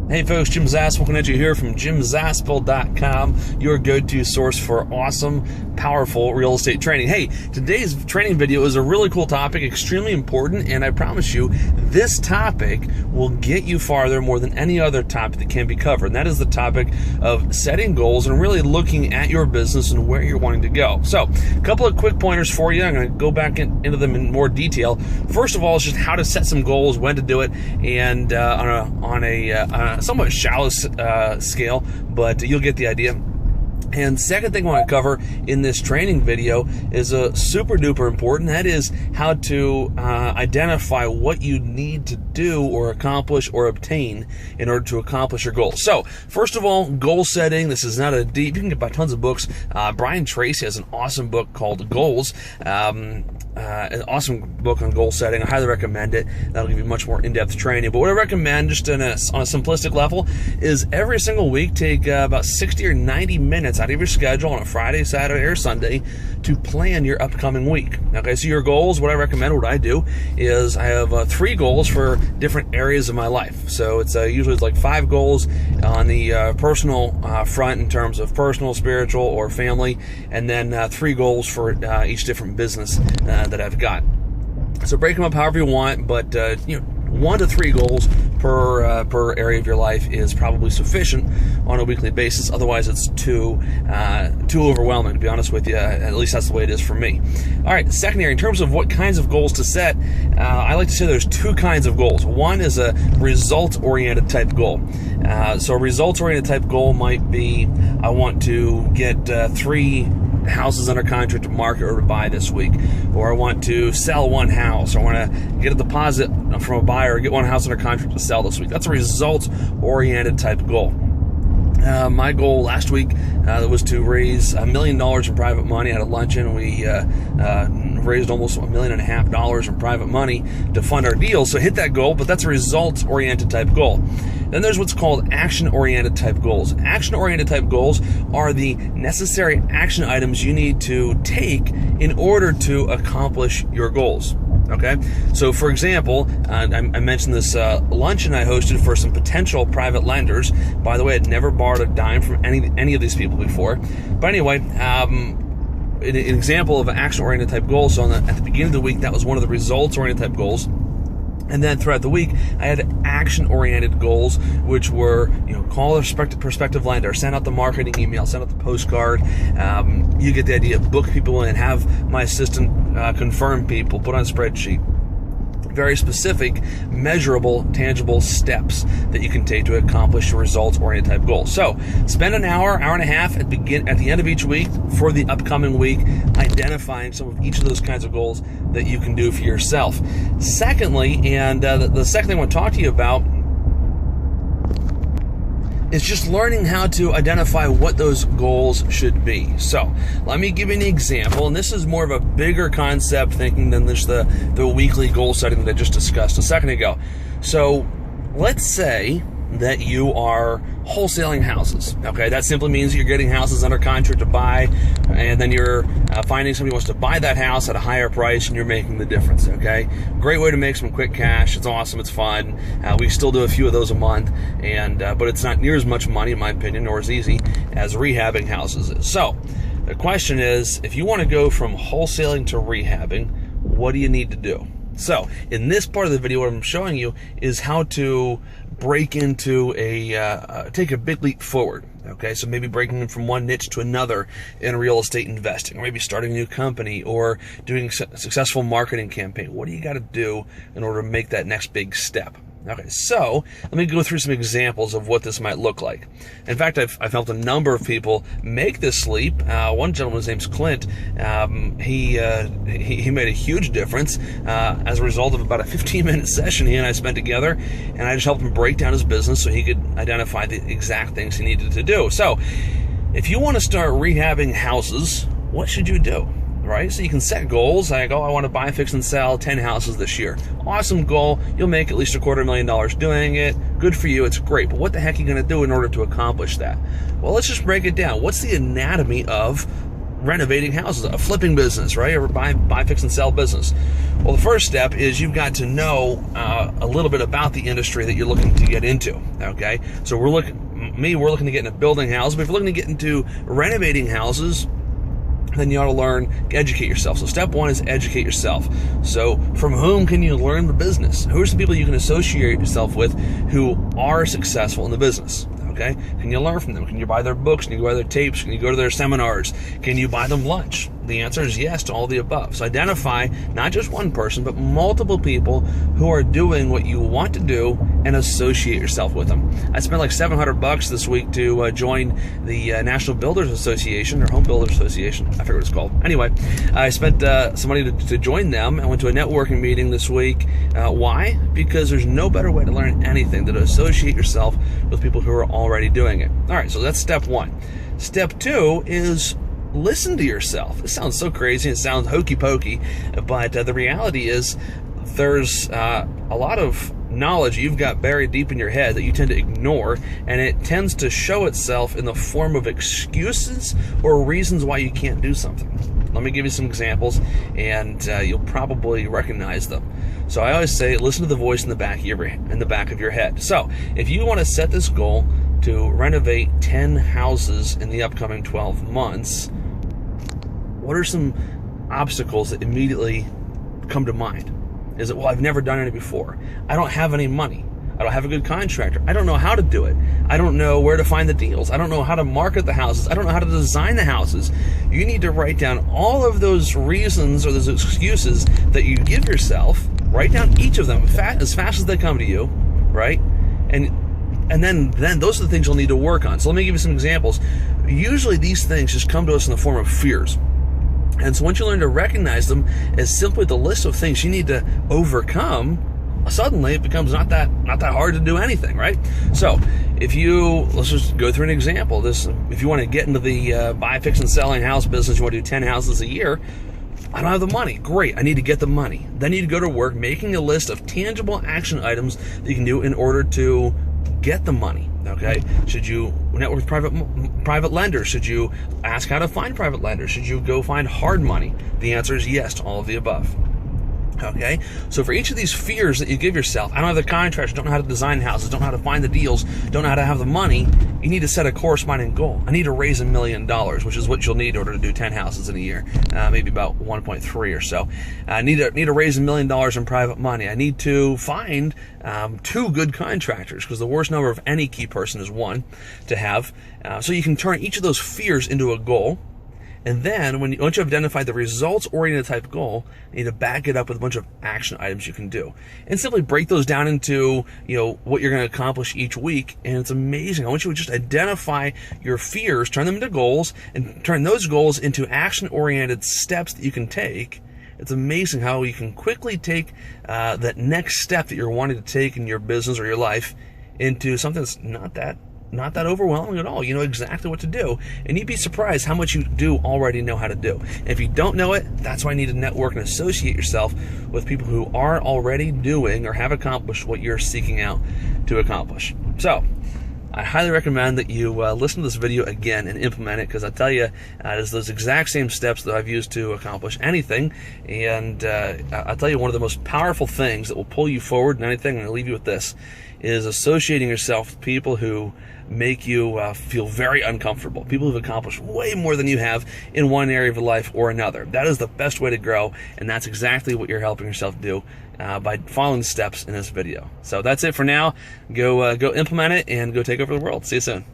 Hey folks, Jim Zaspel coming at you here from jimzaspel.com, your go-to source for awesome, powerful real estate training. Hey, today's training video is a really cool topic, extremely important, and I promise you, this topic will get you farther more than any other topic that can be covered. And that is the topic of setting goals and really looking at your business and where you're wanting to go. So, a couple of quick pointers for you. I'm going to go back into them in more detail. First of all, it's just how to set some goals, when to do it, and on a somewhat shallow scale, but you'll get the idea. And second thing I want to cover in this training video is a super duper important. That is how to identify what you need to do or accomplish or obtain in order to accomplish your goals. So first of all, goal setting. This is not a deep, you can get by tons of books. Brian Tracy has an awesome book called Goals. An awesome book on goal setting. I highly recommend it. That'll give you much more in-depth training. But what I recommend, just on a simplistic level, is every single week take about 60 or 90 minutes out of your schedule on a Friday, Saturday, or Sunday to plan your upcoming week. Okay, so your goals, what I recommend, what I do, is I have 3 goals for different areas of my life. So it's usually like 5 goals on the personal front in terms of personal, spiritual, or family, and then 3 goals for each different business that I've got. So break them up however you want, but 1 to 3 goals per area of your life is probably sufficient on a weekly basis. Otherwise, it's too overwhelming, to be honest with you. At least that's the way it is for me. All right, second area, in terms of what kinds of goals to set, I like to say there's 2 kinds of goals. One is a result-oriented type goal. So a result-oriented type goal might be, I want to get 3 houses under contract to market or to buy this week, or I want to sell 1 house, or I want to get a deposit from a buyer, get 1 house under contract to sell this week. That's a results-oriented type goal. My goal last week was to raise $1 million in private money. I had a luncheon. We raised almost $1.5 million in private money to fund our deal. So hit that goal, but that's a results-oriented type goal. Then there's what's called action-oriented type goals. Action-oriented type goals are the necessary action items you need to take in order to accomplish your goals. Okay, so for example, I mentioned this luncheon I hosted for some potential private lenders. By the way, I'd never borrowed a dime from any of these people before. But anyway, an example of an action-oriented type goal. So at the beginning of the week, that was one of the results-oriented type goals. And then throughout the week, I had action-oriented goals, which were, call a prospective lender, send out the marketing email, send out the postcard. You get the idea. Book people in, have my assistant confirm people, put on a spreadsheet. Very specific, measurable, tangible steps that you can take to accomplish your results-oriented type goals. So, spend an hour and a half at the end of each week for the upcoming week, identifying some of each of those kinds of goals that you can do for yourself. Secondly, and the second thing I want to talk to you about is just learning how to identify what those goals should be. So let me give you an example, and this is more of a bigger concept thinking than just the weekly goal setting that I just discussed a second ago. So let's say that you are wholesaling houses. Okay, that simply means you're getting houses under contract to buy, and then you're finding somebody who wants to buy that house at a higher price, and you're making the difference. Okay, great way to make some quick cash. It's awesome. It's fun. We still do a few of those a month, and but it's not near as much money, in my opinion, nor as easy as rehabbing houses is. So the question is, if you want to go from wholesaling to rehabbing, what do you need to do? So in this part of the video, what I'm showing you is how to break into take a big leap forward. Okay, so maybe breaking from one niche to another in real estate investing, or maybe starting a new company, or doing a successful marketing campaign. What do you got to do in order to make that next big step? Okay, so let me go through some examples of what this might look like. In fact, I've helped a number of people make this leap. One gentleman's name's Clint. He made a huge difference as a result of about a 15-minute session he and I spent together, and I just helped him break down his business so he could identify the exact things he needed to do. So if you want to start rehabbing houses, what should you do? Right? So you can set goals like, I want to buy, fix, and sell 10 houses this year. Awesome goal. You'll make at least $250,000 doing it. Good for you. It's great. But what the heck are you going to do in order to accomplish that? Well, let's just break it down. What's the anatomy of renovating houses, a flipping business, right? Or buy, fix, and sell business. Well, the first step is you've got to know a little bit about the industry that you're looking to get into, okay? So we're looking to get into building houses, but if you're looking to get into renovating houses, then you ought to learn, educate yourself. So step one is educate yourself. So from whom can you learn the business? Who are some people you can associate yourself with who are successful in the business? Okay? Can you learn from them? Can you buy their books? Can you buy their tapes? Can you go to their seminars? Can you buy them lunch? The answer is yes to all the above. So identify not just one person, but multiple people who are doing what you want to do and associate yourself with them. I spent like $700 this week to join the National Builders Association, or Home Builders Association. I forget what it's called. Anyway, I spent some money to join them. I went to a networking meeting this week. Why? Because there's no better way to learn anything than to associate yourself with people who are already doing it. All right, so that's step one. Step two is listen to yourself. It sounds so crazy. It sounds hokey pokey, but the reality is there's a lot of knowledge you've got buried deep in your head that you tend to ignore, and it tends to show itself in the form of excuses or reasons why you can't do something. Let me give you some examples, and you'll probably recognize them. So I always say, listen to the voice in the back of your head. So if you want to set this goal to renovate 10 houses in the upcoming 12 months, what are some obstacles that immediately come to mind? Is it, well, I've never done it before. I don't have any money. I don't have a good contractor. I don't know how to do it. I don't know where to find the deals. I don't know how to market the houses. I don't know how to design the houses. You need to write down all of those reasons or those excuses that you give yourself. Write down each of them as fast as they come to you, right? And then those are the things you'll need to work on. So let me give you some examples. Usually these things just come to us in the form of fears. And so once you learn to recognize them as simply the list of things you need to overcome, suddenly it becomes not that hard to do anything, right? So let's just go through an example. If you want to get into the buy, fix, and selling house business, you want to do 10 houses a year. I don't have the money. Great, I need to get the money. Then you need to go to work making a list of tangible action items that you can do in order to get the money. Okay, should you network with private lenders? Should you ask how to find private lenders? Should you go find hard money? The answer is yes to all of the above. Okay, so for each of these fears that you give yourself, I don't have the contractors, don't know how to design houses, don't know how to find the deals, don't know how to have the money, you need to set a corresponding goal. I need to raise $1 million, which is what you'll need in order to do 10 houses in a year, maybe about 1.3 or so. I need to raise $1 million in private money. I need to find 2 good contractors, because the worst number of any key person is 1 to have. So you can turn each of those fears into a goal. And then, once you've identified the results-oriented type goal, you need to back it up with a bunch of action items you can do. And simply break those down into, what you're going to accomplish each week. And it's amazing. I want you to just identify your fears, turn them into goals, and turn those goals into action-oriented steps that you can take. It's amazing how you can quickly take that next step that you're wanting to take in your business or your life into something that's not that overwhelming at all. You know exactly what to do, and you'd be surprised how much you do already know how to do. And if you don't know it, that's why you need to network and associate yourself with people who are already doing or have accomplished what you're seeking out to accomplish. So I highly recommend that you listen to this video again and implement it, because I tell you, it's those exact same steps that I've used to accomplish anything. And I'll tell you, one of the most powerful things that will pull you forward in anything, and I'll leave you with this, is associating yourself with people who make you feel very uncomfortable. People who've accomplished way more than you have in one area of your life or another. That is the best way to grow, and that's exactly what you're helping yourself do by following the steps in this video. So that's it for now. Go implement it and go take over the world. See you soon.